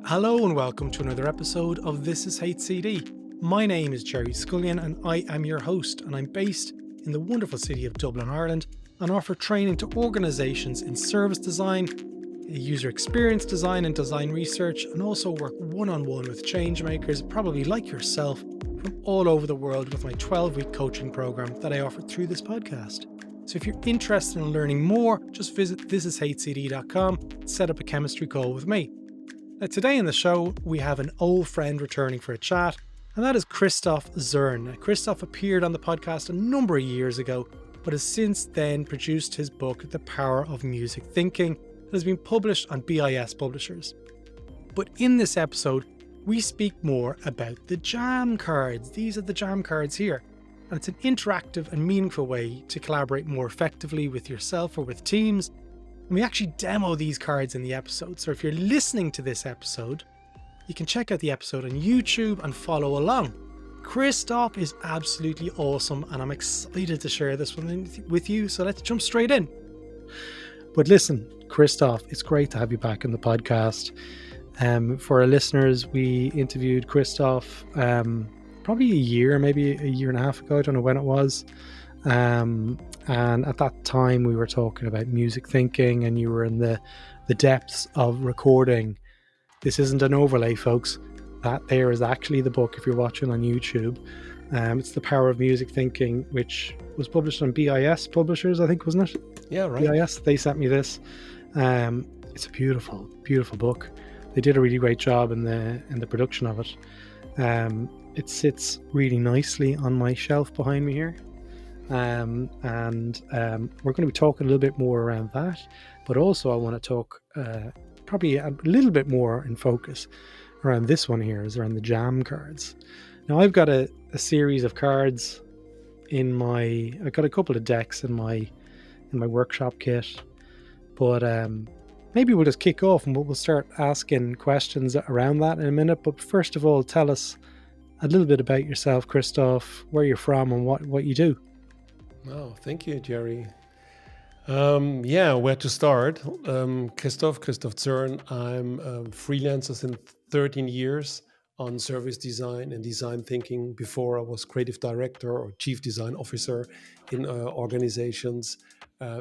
Hello and welcome to another episode of This is HCD. My name is Jerry Scullion and I am your host, and I'm based in the wonderful city of Dublin, Ireland, and offer training to organisations in service design, user experience design and design research, and also work one-on-one with change makers, probably like yourself, from all over the world with my 12-week coaching program that I offer through this podcast. So if you're interested in learning more, just visit thisishcd.com and set up a chemistry call with me. Now, today in the show, we have an old friend returning for a chat, and that is Christof Zürn. Now, Christof appeared on the podcast a number of years ago, but has since then produced his book, The Power of Music Thinking, that has been published on BIS Publishers. But in this episode, we speak more about the jam cards. These are the jam cards here. And it's an interactive and meaningful way to collaborate more effectively with yourself or with teams. And we actually demo these cards in the episode. So if you're listening to this episode, you can check out the episode on YouTube and follow along. Christof is absolutely awesome, and I'm excited to share this one with you. So let's jump straight in. But listen, Christof, it's great to have you back on the podcast. For our listeners, we interviewed Christof probably maybe a year and a half ago. I don't know when it was. And at that time we were talking about music thinking, and you were in the depths of recording. This isn't an overlay, folks. That there is actually the book if you're watching on YouTube. It's The Power of Music Thinking, which was published on BIS Publishers, I think, wasn't it? Yeah, right. BIS, they sent me this. It's a beautiful, beautiful book. They did a really great job in the production of it. It sits really nicely on my shelf behind me here. And we're going to be talking a little bit more around that, but also I want to talk probably a little bit more in focus around this one here, is around the jam cards. Now I've got a series of cards I've got a couple of decks in my workshop kit, but maybe we'll just kick off and we'll start asking questions around that in a minute. But first of all, tell us a little bit about yourself, Christof, where you're from and what you do. Oh, thank you, Jerry. Where to start? Christof Zürn. I'm a freelancer since 13 years on service design and design thinking. Before I was creative director or chief design officer in organizations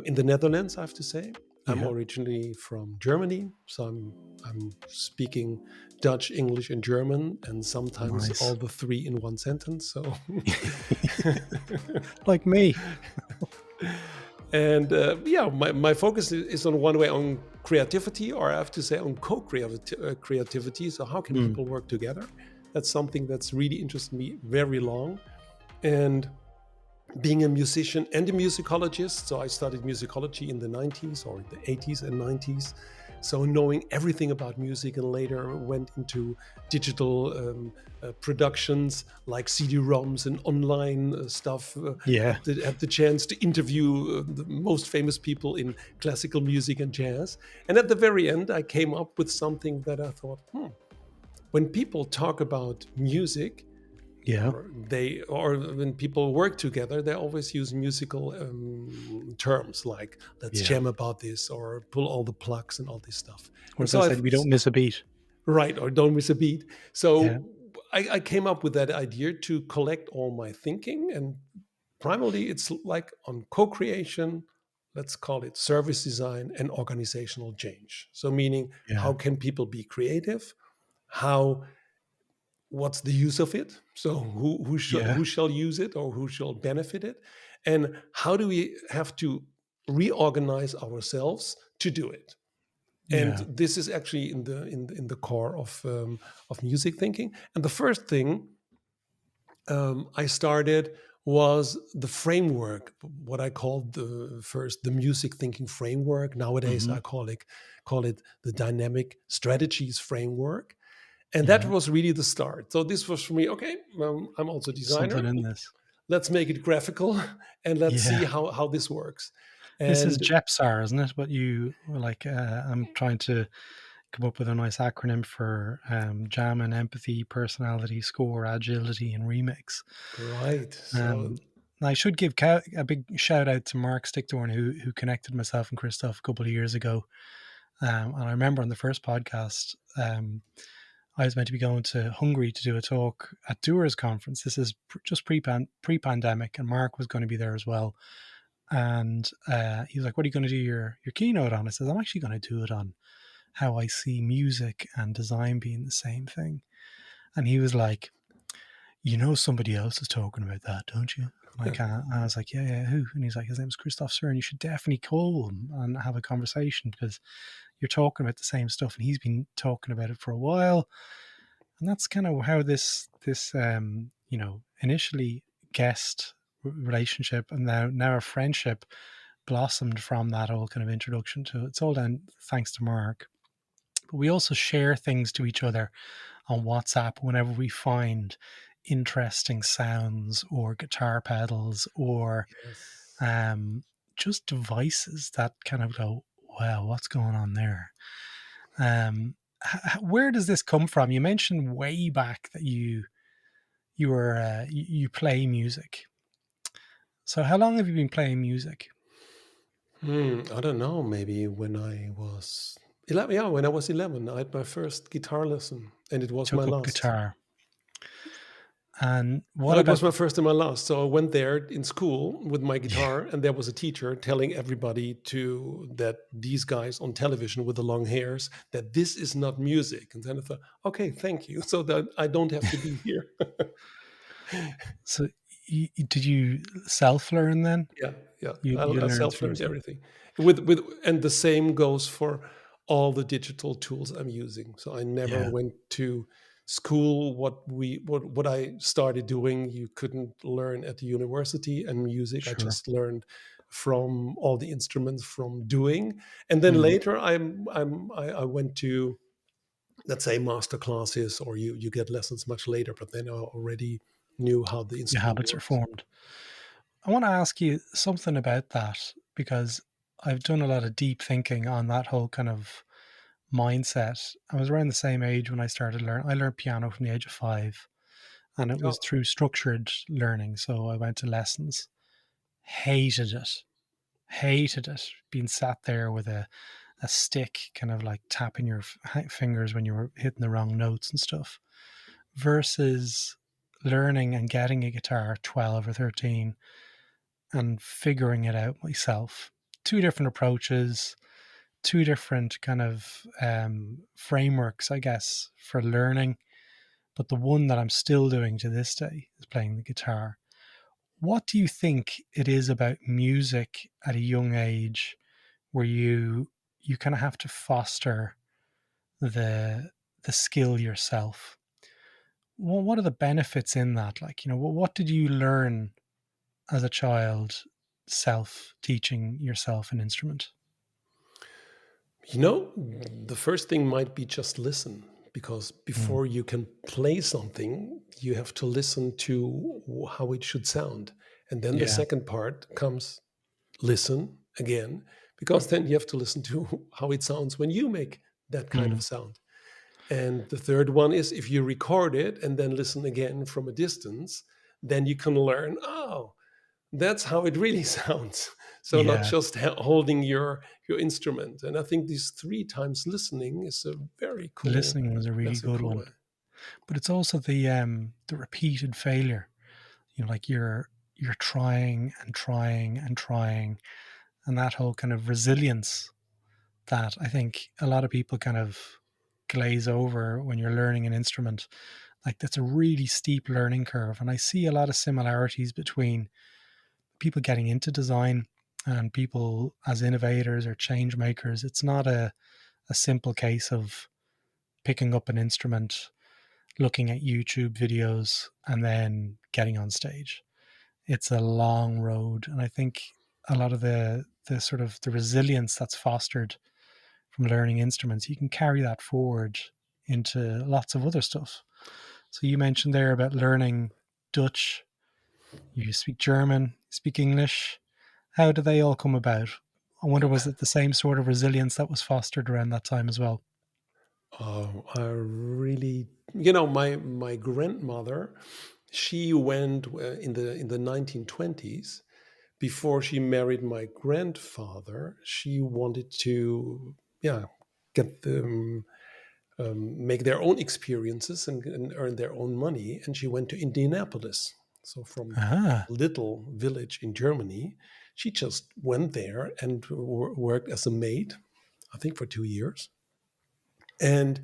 in the Netherlands, I have to say. I'm originally from Germany, so I'm speaking Dutch, English, and German, and sometimes all the three in one sentence. So, like me. And my focus is on one way on creativity, or I have to say on co-creativity. So how can people work together? That's something that's really interested me very long. And being a musician and a musicologist, so I studied musicology in the 90s or the 80s and 90s. So knowing everything about music, and later went into digital productions like CD-ROMs and online stuff. Had the chance to interview the most famous people in classical music and jazz. And at the very end, I came up with something that I thought, when people talk about music, or when people work together, they always use musical terms like let's jam about this, or pull all the plugs and all this stuff. Or so I said, we don't miss a beat. Right, or don't miss a beat. So I came up with that idea to collect all my thinking, and primarily it's like on co-creation, let's call it service design and organizational change. So meaning how can people be creative? What's the use of it? So who shall use it, or who shall benefit it? And how do we have to reorganize ourselves to do it? And this is actually in the core of music thinking. And the first thing I started was the framework, what I called the music thinking framework. Nowadays I call it the dynamic strategies framework. And that was really the start. So this was for me, okay, I'm also a designer. Something in this. Let's make it graphical and let's see how this works. And this is JEPSAR, isn't it? But you were like, I'm trying to come up with a nice acronym for jam and empathy, personality, score, agility, and remix. Right. So I should give a big shout out to Mark Stickdorn, who connected myself and Christof a couple of years ago. And I remember on the first podcast, I was meant to be going to Hungary to do a talk at Doers conference. This is just pre-pandemic, and Mark was going to be there as well. And he was like, "What are you going to do your keynote on?" I said, "I'm actually going to do it on how I see music and design being the same thing." And he was like, "You know, somebody else is talking about that, don't you?" I was like, yeah, who? And he's like, his name's Christof Zürn. You should definitely call him and have a conversation because you're talking about the same stuff, and he's been talking about it for a while. And that's kind of how this initially guest relationship and now a friendship blossomed from that whole kind of introduction to it's all down thanks to Mark. But we also share things to each other on WhatsApp whenever we find interesting sounds or guitar pedals or Yes. um, just devices that kind of go, wow, what's going on there? Where does this come from? You mentioned way back that you play music. So how long have you been playing music? I don't know. Maybe when I was 11. Yeah, when I was 11, I had my first guitar lesson, and it was my Took up last. guitar. And No, what it was about my first and my last. So I went there in school with my guitar, and there was a teacher telling everybody to that these guys on television with the long hairs that this is not music. And then I thought, okay, thank you, so that I don't have to be here. so did you self-learn then? Yeah, yeah. You I learned self through learned yourself. everything with and the same goes for all the digital tools I'm using. So I never Yeah, went to school. What I started doing, you couldn't learn at the university, and music I sure. just learned from all the instruments from doing. And then Mm. later I went to, let's say, master classes, or you get lessons much later, but then I already knew how the Your instrument habits are works. formed. I want to ask you something about that because I've done a lot of deep thinking on that whole kind of mindset. I was around the same age when I started learning. I learned piano from the age of 5, and it was Oh, through structured learning. So I went to lessons, hated it, hated it, being sat there with a stick, kind of like tapping your fingers when you were hitting the wrong notes and stuff, versus learning and getting a guitar at 12 or 13 and figuring it out myself. Two different approaches, two different kind of frameworks, I guess, for learning. But the one that I'm still doing to this day is playing the guitar. What do you think it is about music at a young age where you kind of have to foster the the skill yourself? What are the benefits in that? Like, what did you learn as a child, self teaching yourself an instrument? the first thing might be just listen, because Mm, before you can play something, you have to listen to how it should sound. And then the yeah. second part comes listen again, because then you have to listen to how it sounds when you make that kind Mm, of sound. And the third one is if you record it and then listen again from a distance, then you can learn, oh, that's how it really sounds. So not yeah. just holding your instrument. And I think these three times listening is a very The cool. listening was a really That's a good cool one, way. but it's also the repeated failure. Like you're trying and trying and trying, and that whole kind of resilience that I think a lot of people kind of glaze over when you're learning an instrument. Like that's a really steep learning curve. And I see a lot of similarities between people getting into design and people as innovators or change makers. It's not a simple case of picking up an instrument, looking at YouTube videos, and then getting on stage. It's a long road. And I think a lot of the sort of the resilience that's fostered from learning instruments, you can carry that forward into lots of other stuff. So you mentioned there about learning Dutch, you speak German, you speak English. How did they all come about? I wonder, was it the same sort of resilience that was fostered around that time as well? Oh, I really, my grandmother, she went in the 1920s. Before she married my grandfather, she wanted to, yeah, get them make their own experiences and earn their own money. And she went to Indianapolis. So from Ah. a little village in Germany, she just went there and worked as a maid, I think for 2 years. And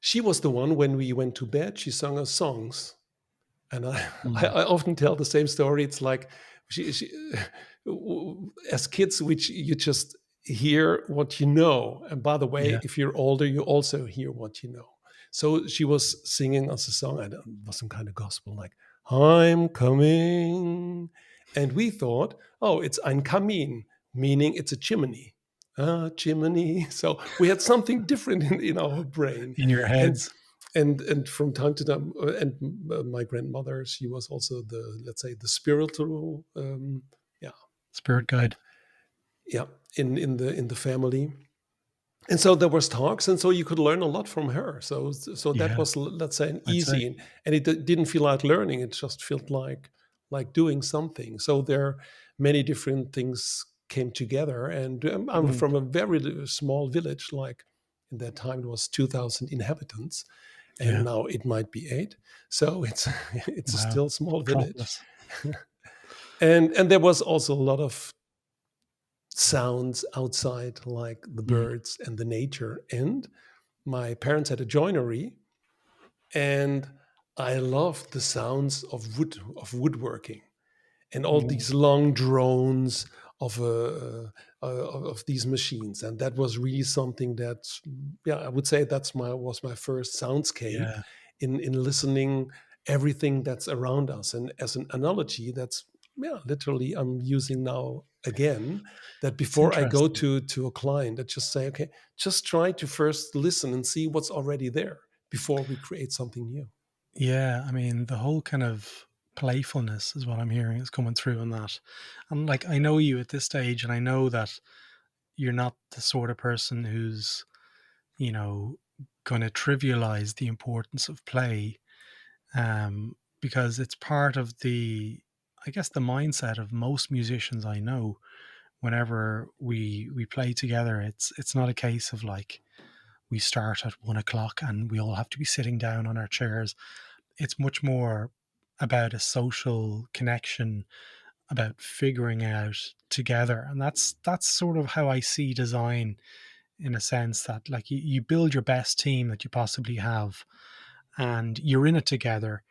she was the one when we went to bed, she sung us songs. And Mm. I often tell the same story. It's like she as kids, which you just hear what you know. And by the way, Yeah. if you're older, you also hear what you know. So she was singing us a song, and it was some kind of gospel, like "I'm coming," and we thought, oh, it's "Ein Kamin," meaning it's a chimney. Chimney. So we had something different in our brain, In your and heads. and from time to time, my grandmother, she was also the, let's say, the spiritual, yeah, Spirit guide. yeah, in the family. And so there was talks, and so you could learn a lot from her. So that Yeah, was, let's say, an I'd say. easy, and it didn't feel like learning, it just felt like doing something. So there many different things came together. And I'm Mm. from a very small village, like in that time it was 2,000 inhabitants, and Yeah. now it might be 8. So it's it's a Wow. still small village. Metropolis. And there was also a lot of sounds outside, like the Mm. birds and the nature. And my parents had a joinery, and I loved the sounds of woodworking, and all Mm. these long drones of these machines. And that was really something that, yeah, I would say that's my was my first soundscape Yeah. in listening everything that's around us. And as an analogy, that's, yeah, literally I'm using now again, that It's before I go interesting. to a client, I just say, okay, just try to first listen and see what's already there before we create something new. Yeah, I mean, the whole kind of playfulness is what I'm hearing is coming through on that. And like, I know you at this stage, and I know that you're not the sort of person who's, you know, going to trivialize the importance of play, because it's part of the, I guess, the mindset of most musicians I know. Whenever we play together, it's not a case of like we start at 1 o'clock and we all have to be sitting down on our chairs. It's much more about a social connection, about figuring out together. And that's sort of how I see design, in a sense that like you build your best team that you possibly have, and you're in it together,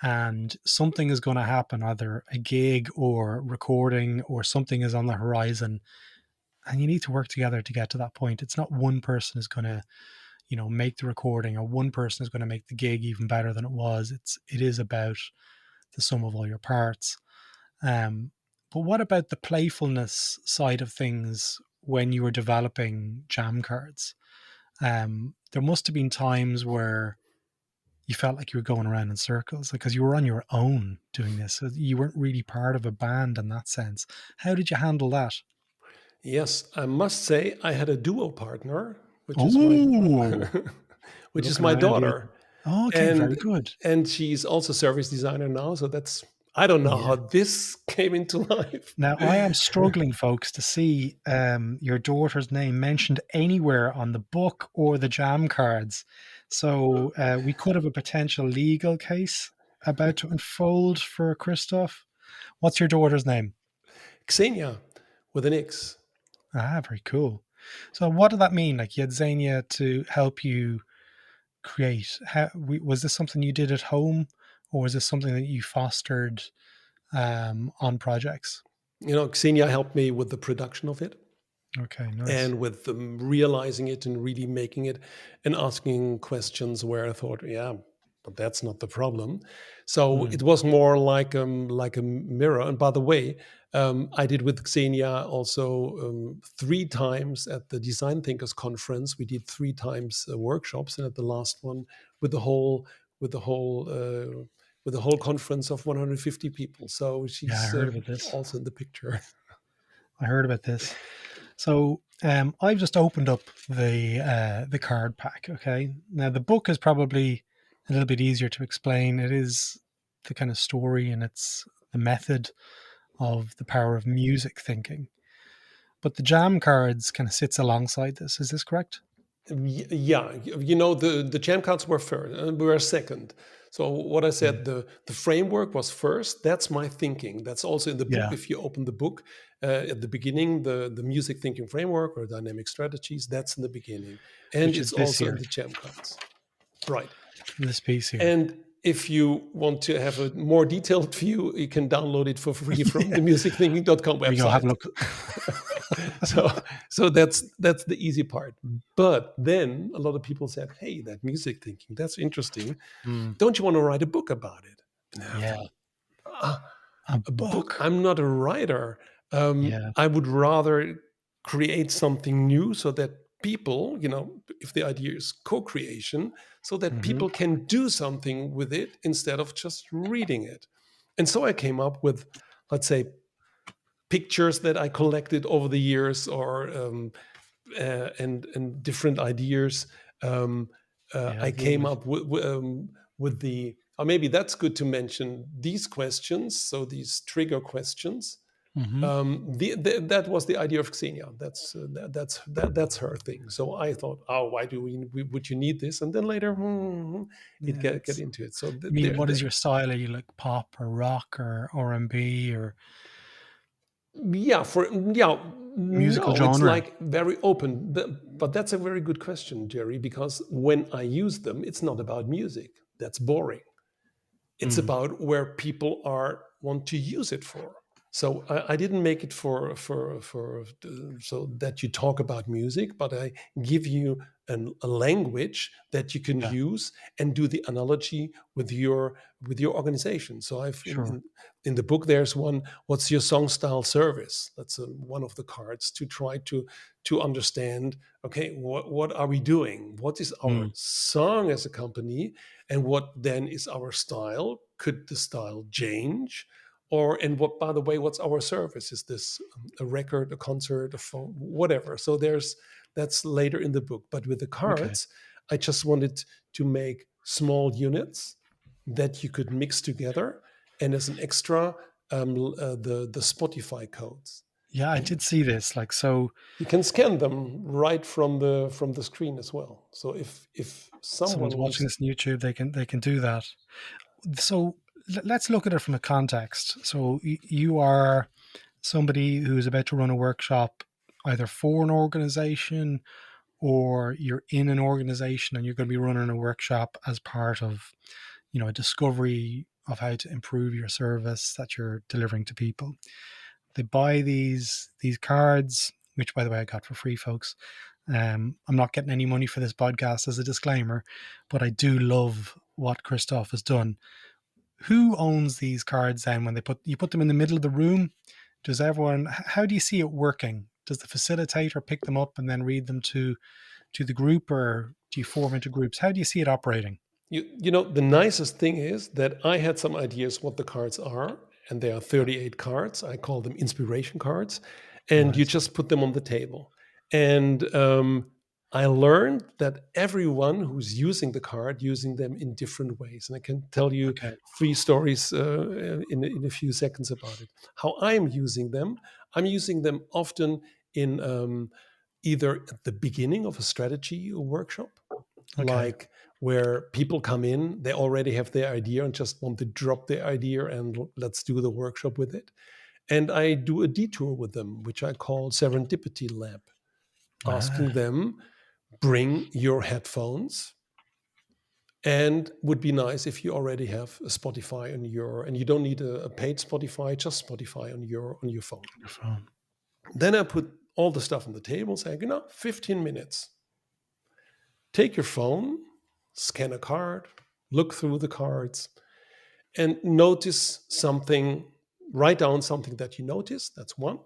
and something is going to happen, either a gig or recording or something is on the horizon, and you need to work together to get to that point. It's not one person is going to, make the recording, or one person is going to make the gig even better than it was. It is about the sum of all your parts. But what about the playfulness side of things when you were developing jam cards? There must have been times where you felt like you were going around in circles because you were on your own doing this. So you weren't really part of a band in that sense. How did you handle that? Yes, I must say I had a duo partner, which is my Oh, which is looking my around here. daughter, Oh, okay, very and good. she's also service designer now. So that's, I don't know Yeah. how this came into life. Now, I am struggling, folks, to see your daughter's name mentioned anywhere on the book or the jam cards. So we could have a potential legal case about to unfold for Christoph. What's your daughter's name? Xenia with an X. Ah, very cool. So what did that mean? Like you had Xenia to help you create. Was this something you did at home, or was this something that you fostered on projects? Xenia helped me with the production of it, Okay, nice. and with realizing it and really making it, and asking questions where I thought, yeah, but that's not the problem. So Mm, it was more like a mirror. And by the way, I did with Xenia also 3 times at the Design Thinkers conference. We did 3 times workshops, and at the last one with the whole with the whole. With the whole conference of 150 people, so yeah, I she's heard about this. also in the picture. I heard about this. So I've just opened up the card pack. Okay, now the book is probably a little bit easier to explain. It is the kind of story, and it's the method of the power of music thinking. But the jam cards kind of sits alongside this. Is this correct? Yeah, the jam cards were first, were second. So what I said, the framework was first. That's my thinking. That's also in the book. Yeah, If you open the book at the beginning, the music thinking framework or dynamic strategies, that's in the beginning, and which is it's this also in here, the jam cards, right? this piece here. And if you want to have a more detailed view, you can download it for free from the musicthinking.com There you go. Have a website. look. so that's the easy part. But then a lot of people said, hey, that music thinking, that's interesting. Mm, Don't you want to write a book about it? And I yeah, thought, "Ah, a a book? book. I'm not a writer. Yeah. I would rather create something new so that people, if the idea is co-creation, so that Hmm. people can do something with it instead of just reading it. And so I came up with, let's say, pictures that I collected over the years, or and different ideas. Um, Yeah, I I'd love came it. up with the. Or maybe that's good to mention these questions. So these trigger questions. Hmm. That was the idea of Xenia. That's her thing. So I thought, oh, why would you need this? And then later, it Yeah, get it's. into it. So I mean, what is your style? Are you like pop or rock or R&B or musical no, it's genre? like very open. But that's a very good question, Jerry, because when I use them, it's not about music. That's boring. It's Mm, about where people are want to use it for. So I didn't make it for so that you talk about music, but I give you a language that you can yeah, use and do the analogy with your organization. So I've sure. in the book there's one. What's your song style service? That's one of the cards to try to understand. Okay, what are we doing? What is our Mm, song as a company, and what then is our style? Could the style change? And what, by the way, what's our service? Is this a record, a concert, a phone, whatever? So that's later in the book. But with the okay. cards, I just wanted to make small units that you could mix together, and as an extra, the Spotify codes, Yeah, I and did see this. Like, so you can scan them right from the screen as well. So if someone's someone watching wants, this on YouTube, they can do that. So let's look at it from a context. So you are somebody who is about to run a workshop either for an organization or you're in an organization and you're going to be running a workshop as part of, a discovery of how to improve your service that you're delivering to people. They buy these cards, which by the way I got for free, folks. I'm not getting any money for this podcast as a disclaimer, but I do love what Christof has done. Who owns these cards then when you put them in the middle of the room? Does everyone, how do you see it working? Does the facilitator pick them up and then read them to the group, or do you form into groups? How do you see it operating? the nicest thing is that I had some ideas what the cards are, and there are 38 cards. I call them inspiration cards, and you Nice. just put them on the table. And I learned that everyone who's using the card using them in different ways, and I can tell you Okay. 3 stories in a few seconds about it. How I'm using them often in either at the beginning of a strategy workshop, Okay. like where people come in, they already have their idea and just want to drop their idea and let's do the workshop with it. And I do a detour with them, which I call Serendipity Lab, asking Ah, them, bring your headphones. And would be nice if you already have a Spotify and you don't need a paid Spotify, just Spotify on your phone. your phone. Then I put all the stuff on the table, saying, 15 minutes. Take your phone, scan a card, look through the cards, and notice something. Write down something that you notice. That's one.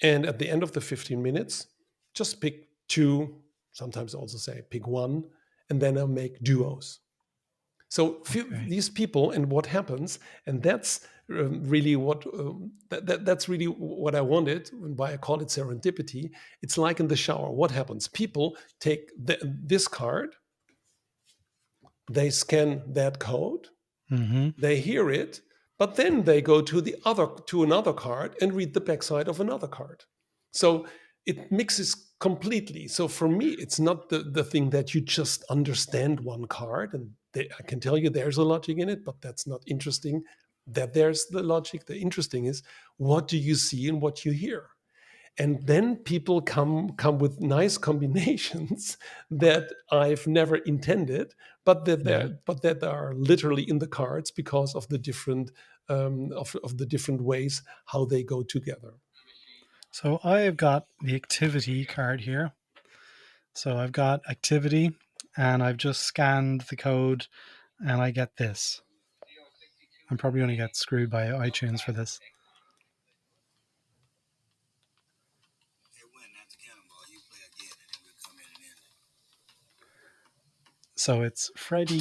And at the end of the 15 minutes, just pick two. Sometimes I also say pick one, and then I'll make duos. So Okay. these people and what happens, and that's really that's really what I wanted, and why I call it serendipity. It's like in the shower. What happens? People take this card, they scan that code, Mm-hmm. they hear it, but then they go to another card and read the backside of another card. So it mixes completely. So for me, it's not the thing that you just understand one card, and I can tell you there's a logic in it, but that's not interesting. That there's the logic. The interesting is what do you see and what you hear, and then people come with nice combinations that I've never intended, Yeah. but that are literally in the cards because of the different of the different ways how they go together. So I've got the activity card here. So I've got activity and I've just scanned the code and I get this. I'm probably going to get screwed by iTunes for this. So it's Freddy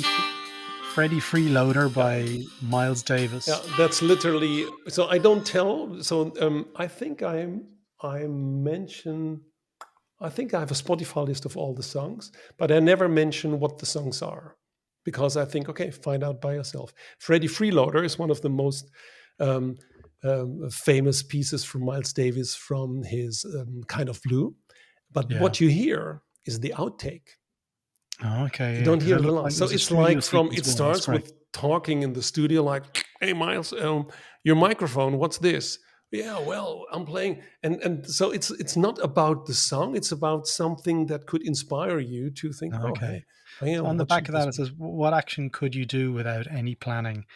Freeloader Yeah, by Miles yeah, Davis. that's literally. So I don't tell. So I think I mention. I think I have a Spotify list of all the songs, but I never mention what the songs are because I think, okay, find out by yourself. Freddie Freeloader is one of the most um, famous pieces from Miles Davis from his Kind of Blue. But Yeah. what you hear is the outtake. Oh, You okay. Yeah. don't Because hear it the looked last. like it So was a it's studio like from sequence it one. That's starts correct. with talking in the studio, like, "Hey Miles, your microphone. What's this?" Yeah, well, I'm playing, and so it's not about the song. It's about something that could inspire you to think, "Oh, Okay. hey, I So am on the back watching of that, this it one." says, "What action could you do without any planning?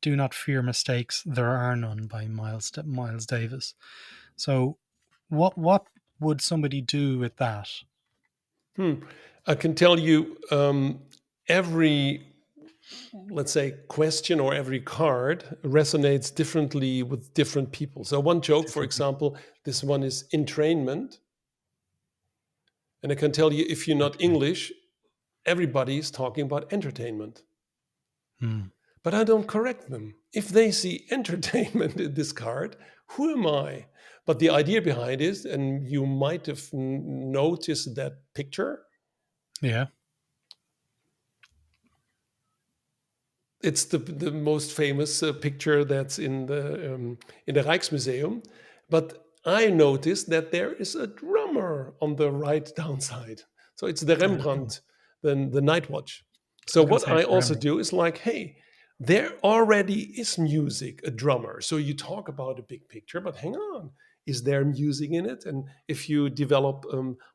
Do not fear mistakes. There are none." By Miles Davis. So, what would somebody do with that? Hmm. I can tell you every, let's say, question or every card resonates differently with different people. So one joke, for Different people. example, this one is entrainment. And I can tell you, if you're not Okay. English, everybody is talking about entertainment. Hmm. But I don't correct them. If they see entertainment in this card, who am I? But the idea behind is, and you might have noticed that picture, Yeah. it's the most famous picture that's in the Rijksmuseum. But I noticed that there is a drummer on the right downside. So it's the Oh, Rembrandt, the Night Watch. I So was going to what say I it's also Rembrandt. do is like, hey, there already is music, a drummer. So you talk about a big picture, but hang on, is there music in it? And if you develop,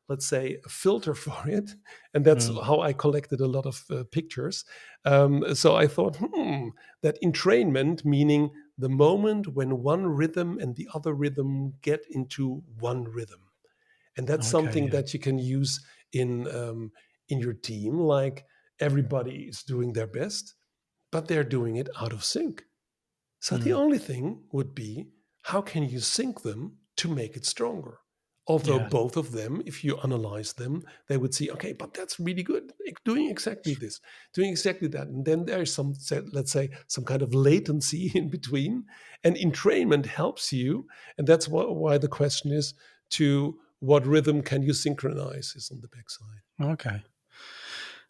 let's say, a filter for it, and that's Hmm. how I collected a lot of pictures. So I thought, that entrainment, meaning the moment when one rhythm and the other rhythm get into one rhythm, and that's Okay. something Yeah. that you can use in your team. Like everybody is doing their best, but they're doing it out of sync. So the Hmm. only thing would be how can you sync them to make it stronger? Although Yeah. both of them, if you analyze them, they would see, okay, but that's really good, doing exactly this, doing exactly that. And then there's some, let's say, some kind of latency in between. And entrainment helps you. And that's why the question is to what rhythm can you synchronize is on the backside. Okay.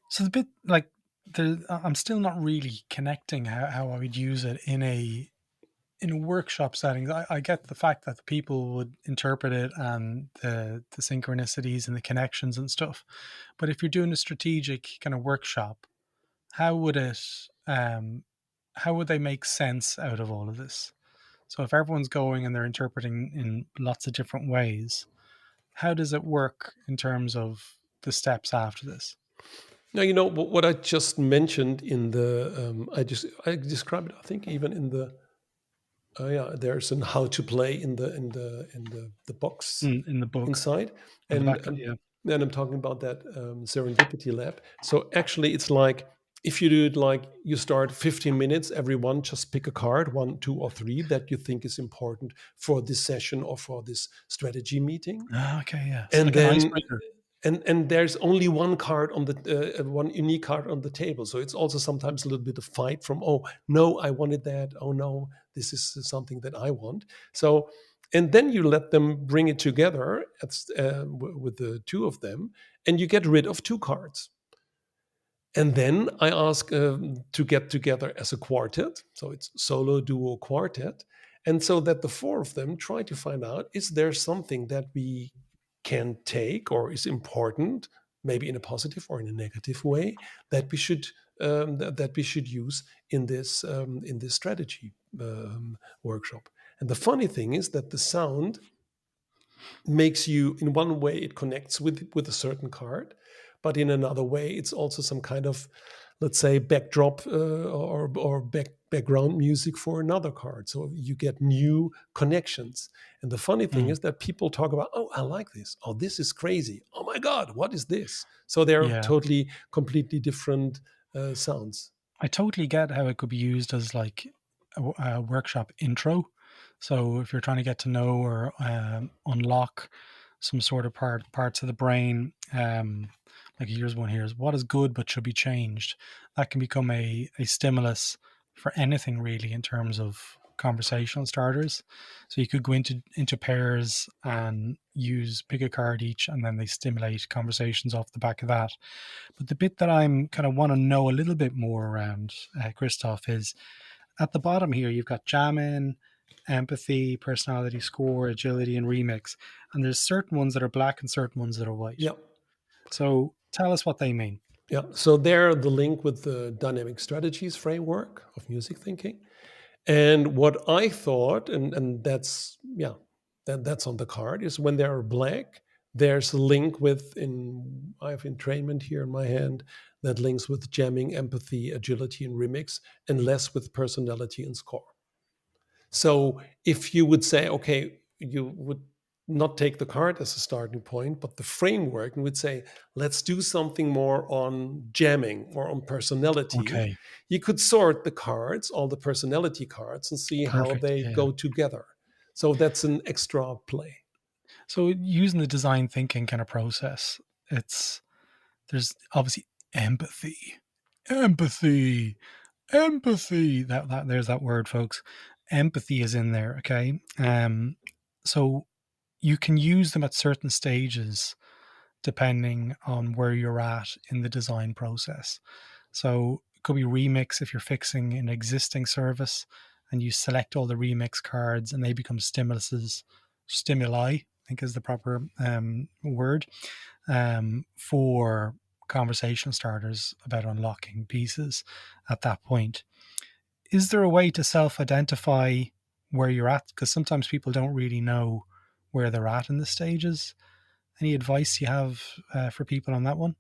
So the bit like I'm still not really connecting how I would use it in a workshop setting. I get the fact that the people would interpret it and the synchronicities and the connections and stuff. But if you're doing a strategic kind of workshop, how would it how would they make sense out of all of this? So if everyone's going and they're interpreting in lots of different ways, how does it work in terms of the steps after this? Now, you know what I just mentioned in the, I described it, I think, even in the, yeah, there's an how to play in the box In the book inside, on the and back, yeah. then I'm talking about that serendipity lab. So actually, it's like if you do it like you start 15 minutes, everyone just pick a card, one, two, or three that you think is important for this session or for this strategy meeting, Ah, okay, yeah. So and like an then icebreaker. and there's only one card on the one unique card on the table, so it's also sometimes a little bit of fight from, oh no, I wanted that, oh no, this is something that I want. So and then you let them bring it together with the two of them, and you get rid of two cards. And then I ask to get together as a quartet, so it's solo, duo, quartet, and so that the four of them try to find out, is there something that we can take or is important, maybe in a positive or in a negative way, that we should that we should use in this strategy workshop. And the funny thing is that the sound makes you, in one way it connects with a certain card, but in another way it's also some kind of, let's say, backdrop or background music for another card, so you get new connections. And the funny thing Mm. is that people talk about, oh, I like this, oh, this is crazy, oh my god, what is this? So they're Yeah. totally completely different sounds. I totally get how it could be used as like a workshop intro. So if you're trying to get to know or unlock some sort of parts of the brain, like here's one here's what is good but should be changed. That can become a stimulus for anything really in terms of conversational starters. So you could go into pairs and pick a card each, and then they stimulate conversations off the back of that. But the bit that I'm kind of want to know a little bit more around, Christoph, is at the bottom here, you've got jamming, empathy, personality score, agility, and remix. And there's certain ones that are black and certain ones that are white. Yeah. So tell us what they mean. Yeah, so they're the link with the dynamic strategies framework of music thinking. And what I thought, and that's, yeah, that's on the card, is when they're black, there's a link with, I have entrainment here in my hand, that links with jamming, empathy, agility, and remix, and less with personality and score. So if you would say, okay, you would not take the card as a starting point, but the framework, and would say, let's do something more on jamming or on personality, Okay, you could sort the cards, all the personality cards, and see how perfect. they Yeah. go together. So that's an extra play. So using the design thinking kind of process, there's obviously empathy, empathy, empathy. That there's that word, folks. Empathy is in there. Okay. So you can use them at certain stages depending on where you're at in the design process. So it could be remix if you're fixing an existing service and you select all the remix cards and they become stimuli, I think is the proper word, for conversation starters about unlocking pieces at that point. Is there a way to self identify where you're at? Because sometimes people don't really know where they're at in the stages. Any advice you have for people on that one?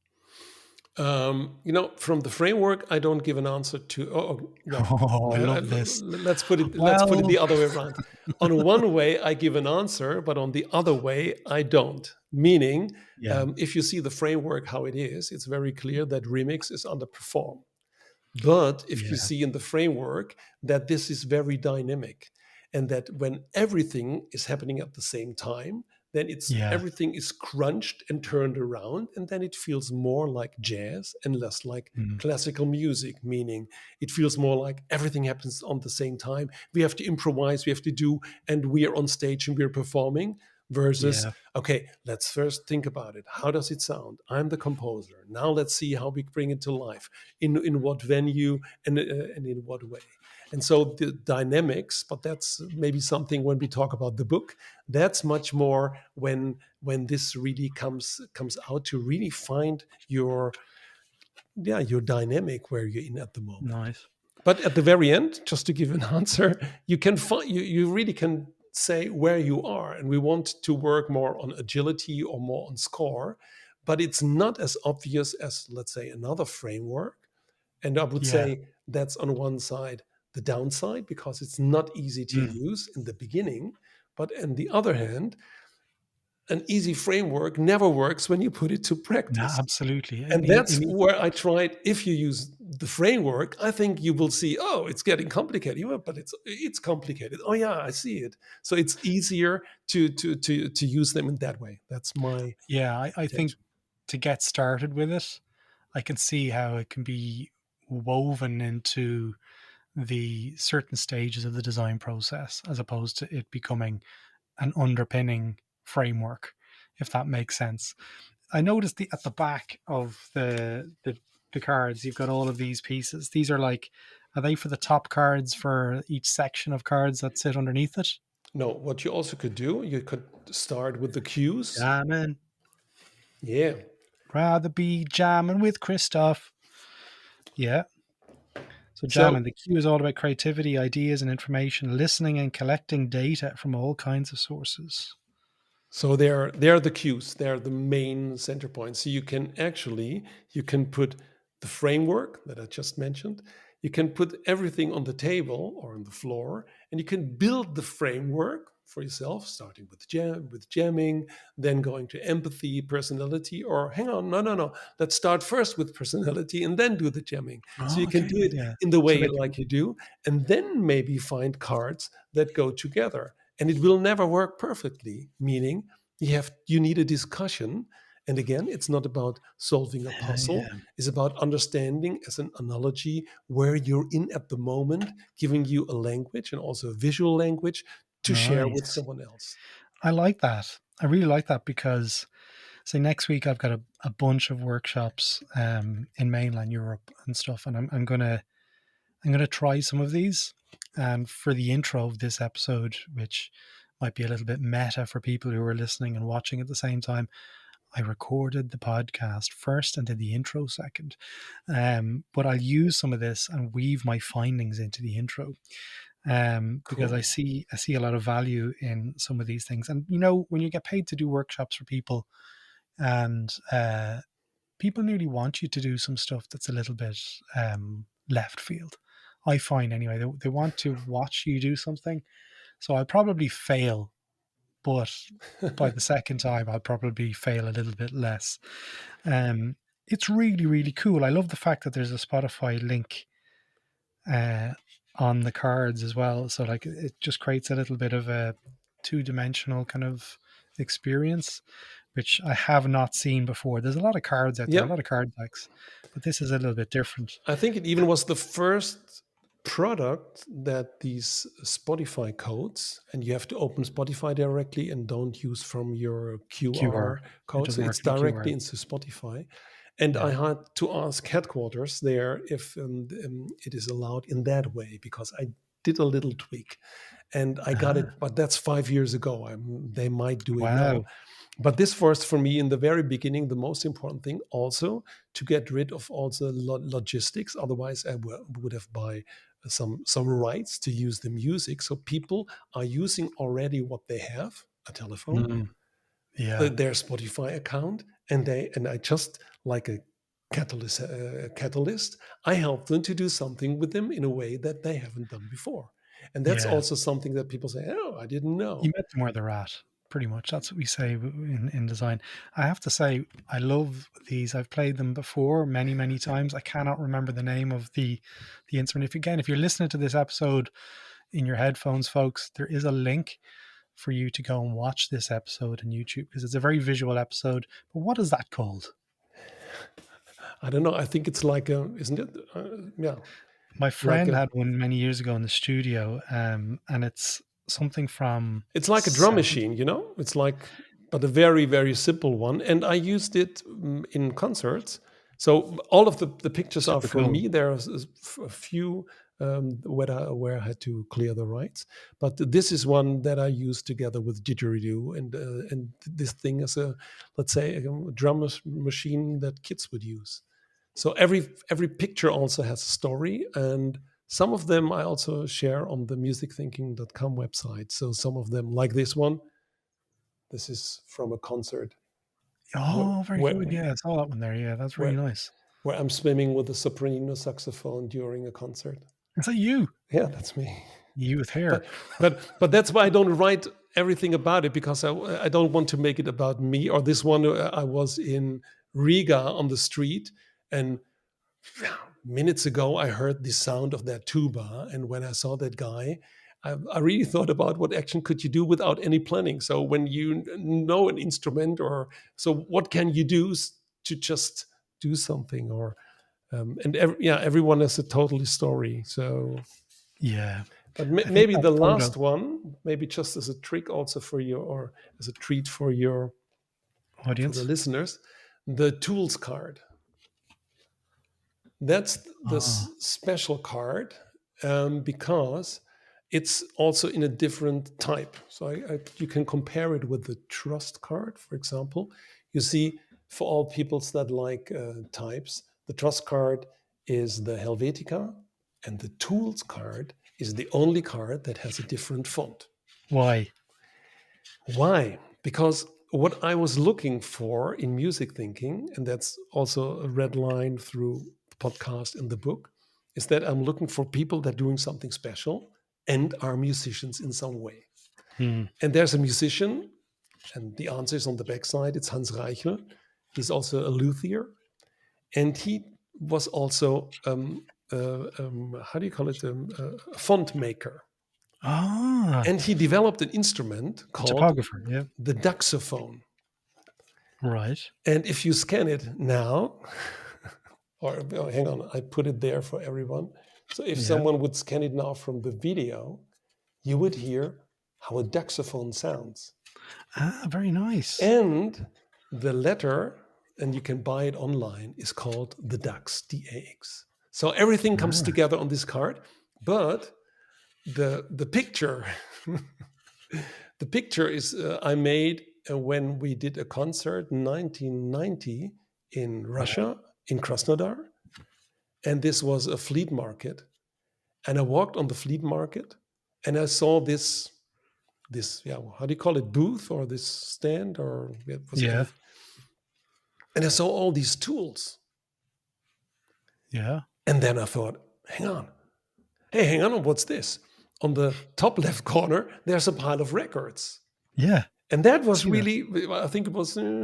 From the framework, I don't give an answer to. Oh, no, Oh, I love this. let's put it. Let's put it Well, the other way around. On one way, I give an answer, but on the other way, I don't. Meaning, yeah, if you see the framework how it is, it's very clear that remix is underperformed. But if you yeah, see in the framework that this is very dynamic, and that when everything is happening at the same time, then yeah, everything is crunched and turned around, and then it feels more like jazz and less like mm, classical music, meaning it feels more like everything happens on the same time. We have to improvise, we have to do, and we are on stage and we're performing. Versus, yeah, okay, let's first think about it. How does it sound? I'm the composer. Now let's see how we bring it to life. In what venue and in what way. And so the dynamics, but that's maybe something when we talk about the book. That's much more when this really comes out, to really find your dynamic where you're in at the moment. nice. But at the very end, just to give an answer, you can find you really can say where you are. And we want to work more on agility or more on score, but it's not as obvious as, let's say, another framework. And I would Yeah, say that's on one side the downside, because it's not easy to mm, use in the beginning. But on the other hand, an easy framework never works when you put it to no, practice. absolutely. And that's where I tried. If you use the framework, I think you will see, oh, it's getting complicated. Yeah, but it's complicated. Oh yeah, I see it. So it's easier to use them in that way. That's my yeah, I think intention. to get started with it, I can see how it can be woven into the certain stages of the design process as opposed to it becoming an underpinning framework, if that makes sense. I noticed at the back of the cards, you've got all of these pieces. These are like, are they for the top cards for each section of cards that sit underneath it? No, what you also could do, you could start with the cues. Jamming. Yeah. Rather be jamming with Christof. Yeah. So jamming, So the cue is all about creativity, ideas and information, listening and collecting data from all kinds of sources. they're the cues. They're the main center points. So you can put the framework that I just mentioned. You can put everything on the table or on the floor, and you can build the framework for yourself, starting with jamming, then going to empathy, personality, or hang on, no. Let's start first with personality and then do the jamming. So you Oh, can okay. do it Yeah. in the So way like, like you do, and then maybe find cards that go together. And it will never work perfectly, meaning you need a discussion. And again, it's not about solving a puzzle, yeah. it's about understanding as an analogy where you're in at the moment, giving you a language and also a visual language to share with Nice. someone else. I like that. I really like that because, say, next week I've got a bunch of workshops in mainland Europe and stuff, and I'm gonna try some of these. And for the intro of this episode, which might be a little bit meta for people who are listening and watching at the same time, I recorded the podcast first and did the intro second. But I'll use some of this and weave my findings into the intro, because I Cool. see a lot of value in some of these things. And you know, when you get paid to do workshops for people, and people nearly want you to do some stuff that's a little bit left field. I find anyway, they want to watch you do something. So I'll probably fail, but by the second time, I'll probably fail a little bit less. Um, it's really, really cool. I love the fact that there's a Spotify link uh, on the cards as well. So like it just creates a little bit of a two-dimensional kind of experience, which I have not seen before. There's a lot of cards out there, a Yeah. lot of card decks, but this is a little bit different. I think it even was the first product that these Spotify codes, and you have to open Spotify directly and don't use from your QR. QR It code. So doesn't work it's from directly QR. into Spotify. And I Yeah. had to ask headquarters there if it is allowed in that way because I did a little tweak and I got Ah, it, but that's 5 years ago. They might do it now. wow. But this was for me in the very beginning the most important thing also to get rid of all the logistics. Otherwise, would have buy some rights to use the music. So people are using already what they have, a telephone, Mm, yeah. their Spotify account, and I just like a catalyst. I help them to do something with them in a way that they haven't done before, and that's Yeah. also something that people say, "Oh, I didn't You know." met them where they're at. Pretty much. That's what we say in design. I have to say, I love these. I've played them before many, many times. I cannot remember the name of the instrument. If you're listening to this episode in your headphones, folks, there is a link for you to go and watch this episode on YouTube because it's a very visual episode. But what is that called? I don't know. I think it's like a, isn't it? Yeah, My like friend a had one many years ago in the studio, and it's something from it's like a drum 70. machine, you know. It's like, but a very very simple one. And I used it in concerts. So all of the pictures are Super from cool. me. There's a few where I had to clear the rights, but this is one that I used together with didgeridoo, and this thing is a, let's say, a machine that kids would use. So every picture also has a story, and some of them I also share on the musicthinking.com website. So some of them, like this one, this is from a concert where Oh, very where good. Yeah, I saw that one there. Yeah, that's really where, nice. where I'm swimming with a soprano saxophone during a concert. Is that you? Yeah, that's me. You with hair. But that's why I don't write everything about it because I don't want to make it about me. Or this one, I was in Riga on the street, and minutes ago I heard the sound of that tuba, and when I saw that guy, I really thought about what action could you do without any planning. So when you know an instrument, or so what can you do to just do something, or yeah, everyone has a totally story. So, Yeah. but I think maybe that the photo last one, maybe just as a trick also for you, or as a treat for the audience. listeners, the tools card. That's the Oh, special card because it's also in a different type. So you can compare it with the trust card, for example. You see, for all peoples that like types, the trust card is the Helvetica, and the tools card is the only card that has a different font. Why? Why? Because what I was looking for in music thinking, and that's also a red line through the podcast and the book, is that I'm looking for people that are doing something special and are musicians in some way. Hmm. And there's a musician, and the answer is on the backside. It's Hans Reichel. He's also a luthier, and he was also how do you call it? A font maker. Ah, And he developed an instrument a called typographer. Yeah. the daxophone. Right. And if you scan it now, or oh, hang on, I put it there for everyone. So if Yeah. someone would scan it now from the video, you would hear how a daxophone sounds. Ah, very nice. And the letter, and you can buy it online, is called the DAX, DAX. So everything comes Ah, together on this card, but the picture, the picture is I made when we did a concert in 1990 in right. Russia, in Krasnodar, and this was a flea market. And I walked on the flea market, and I saw this yeah, how do you call it, booth or this stand, or it was Yeah. anything. And I saw all these tools. Yeah. And then I thought, hang on. Hey, hang on, what's this? On the top left corner, there's a pile of records. Yeah. And that was See that. really, I think it was, no,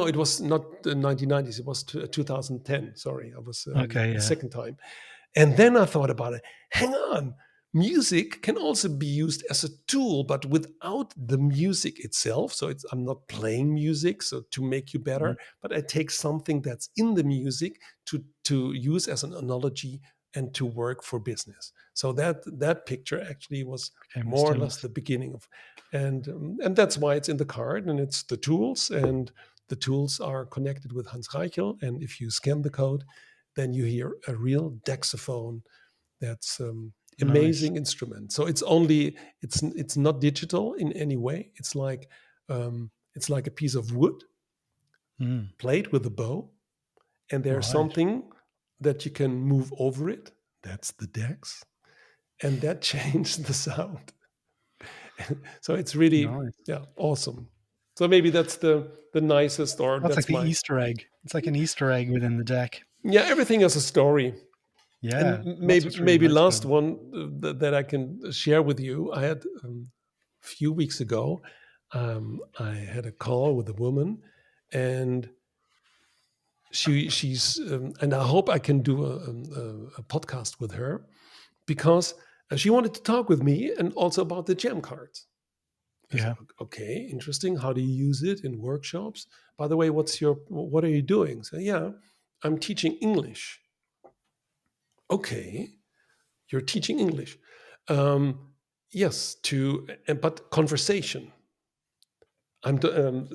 it was not the 1990s, it was 2010. Sorry, I was Okay. the Yeah. second time. And then I thought about it. Hang on, music can also be used as a tool, but without the music itself. So I'm not playing music so to make you better, Mhm. but I take something that's in the music to use as an analogy and to work for business. So that picture actually was Became a more or less stimulus. the beginning of, and that's why it's in the card, and it's the tools, and the tools are connected with Hans Reichel. And if you scan the code, then you hear a real daxophone. That's Nice. amazing instrument. So it's not digital in any way. It's like a piece of wood Mm. played with a bow, and there's Right. something that you can move over it. That's the dex, and that changed the sound. So it's really, Nice. yeah, awesome. So maybe that's the nicest, or That's like that's the my, Easter egg. It's like an Easter egg within the deck. yeah, everything has a story. Yeah. And That's maybe what's really maybe nice about last it. one that I can share with you. I had a few weeks ago, I had a call with a woman, and she's and I hope I can do a podcast with her, because she wanted to talk with me and also about the jam cards. I said, Yeah. okay, interesting. How do you use it in workshops? By the way, what are you doing? So yeah, I'm teaching English. Okay, you're teaching English. Yes, but conversation.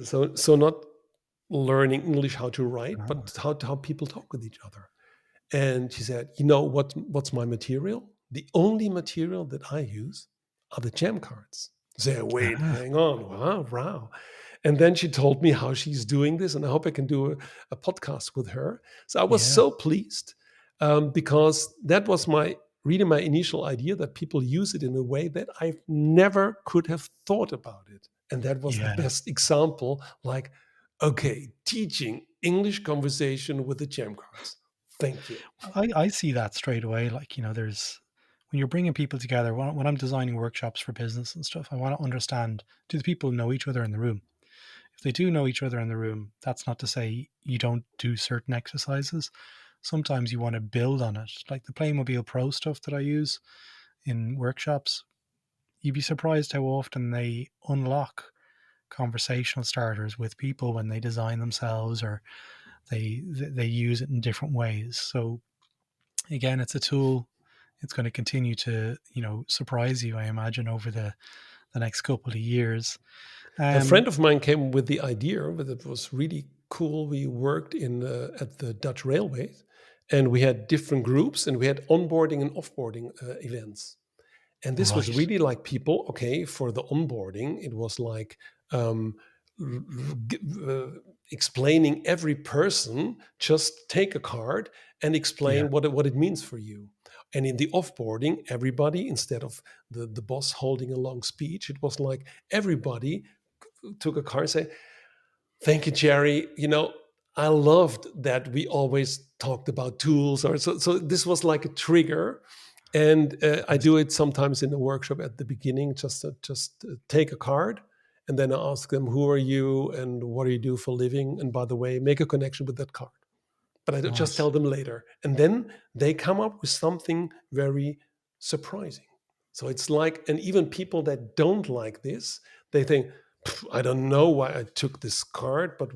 So not learning English how to write, Ah, but how people talk with each other. And she said, you know what's my material? The only material that I use are the jam cards. I said, wait, ah, hang on, wow. And then she told me how she's doing this, and I hope I can do a podcast with her. So I was yeah. so pleased, because that was really my initial idea, that people use it in a way that I never could have thought about it. And that was the Yeah. best example. Like, okay, teaching English conversation with the jam cards. Thank you. I see that straight away. Like, there's when you're bringing people together, when I'm designing workshops for business and stuff, I want to understand, do the people know each other in the room? If they do know each other in the room, that's not to say you don't do certain exercises. Sometimes you want to build on it. Like the Playmobil Pro stuff that I use in workshops, you'd be surprised how often they unlock conversational starters with people when they design themselves, or they use it in different ways. So again, it's a tool. It's going to continue to surprise you, I imagine, over the next couple of years. A Um, friend of mine came with the idea, but it was really cool. We worked in at the Dutch Railways, and we had different groups, and we had onboarding and offboarding events. And this was Right. really like people, okay, for the onboarding, it was like um, explaining every person, just take a card and Yeah. explain what it means for you. And in the offboarding, everybody, instead of the boss holding a long speech, it was like everybody took a card and say, thank you, Jerry. I loved that we always talked about tools, or so this was like a trigger. And I Nice. do it sometimes in the workshop at the beginning, just take a card, and then I ask them, who are you and what do you do for a living? And by the way, make a connection with that card. But I don't just Nice. tell them later. And then they come up with something very surprising. So it's like, and even people that don't like this, they think, I don't know why I took this card, but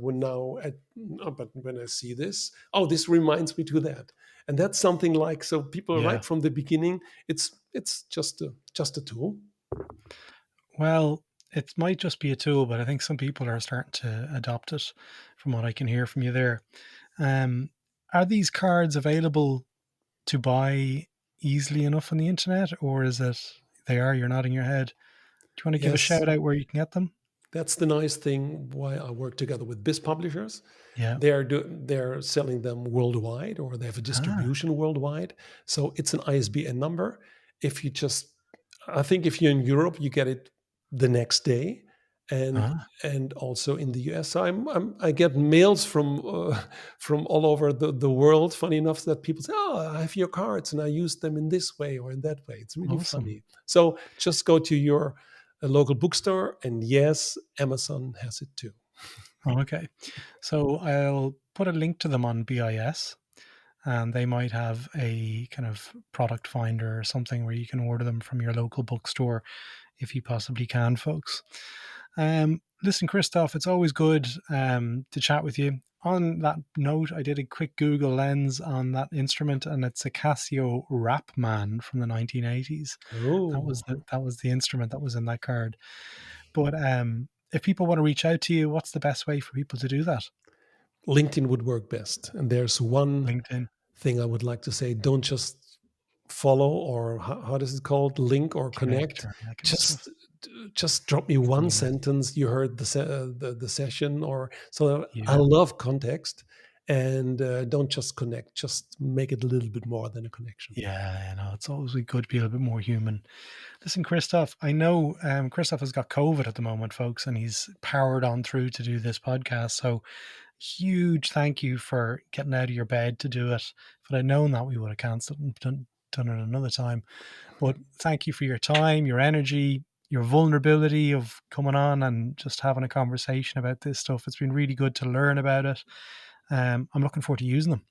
but when I see this, oh, this reminds me to that. And that's something like, so people Yeah. right from the beginning, it's just a tool. Well, it might just be a tool, but I think some people are starting to adopt it from what I can hear from you there. Um, are these cards available to buy easily enough on the internet, or is it they are? You're nodding your head. Do you want to give a Yes, shout out where you can get them? that's the nice thing why I work together with biz publishers. Yeah. They're selling them worldwide, or they have a Ah. distribution worldwide. So it's an ISBN number. If you just, I think if you're in Europe, you get it the next day, and Ah. also in the US, I get mails from all over the world. Funny enough, that people say, "Oh, I have your cards, and I use them in this way or in that way." It's really Awesome. funny. So just go to your local bookstore, and yes, Amazon has it too. Okay. So I'll put a link to them on BIS, and they might have a kind of product finder or something where you can order them from your local bookstore if you possibly can, folks. Listen, Christoph, it's always good to chat with you. On that note, I did a quick Google lens on that instrument, and it's a Casio Rapman from the 1980s. Oh. That was the instrument that was in that card. But if people want to reach out to you, what's the best way for people to do that? LinkedIn would work best. And there's one LinkedIn thing I would like to say: don't just follow, or how does it called, link or Connect connect. or that kind of Just stuff. just drop me It's an one email. sentence you heard the session, or so. I Yeah. love context, and don't just connect. Just make it a little bit more than a connection. Yeah, I know. It's always good to be a little bit more human. Listen, Christoph, I know Christoph has got COVID at the moment, folks, and he's powered on through to do this podcast. So huge thank you for getting out of your bed to do it. If I'd known that, we would have cancelled and done it another time. But thank you for your time, your energy, your vulnerability of coming on and just having a conversation about this stuff. It's been really good to learn about it. I'm looking forward to using them.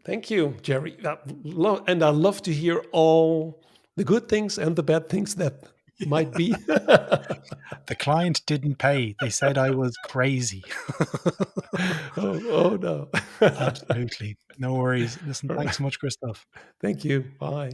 Thank you, Jerry. And I love to hear all the good things and the bad things that might be. The client didn't pay. They said I was crazy. Oh no. Absolutely. No worries. Listen, All thanks right. so much, Christoph. Thank you. Bye.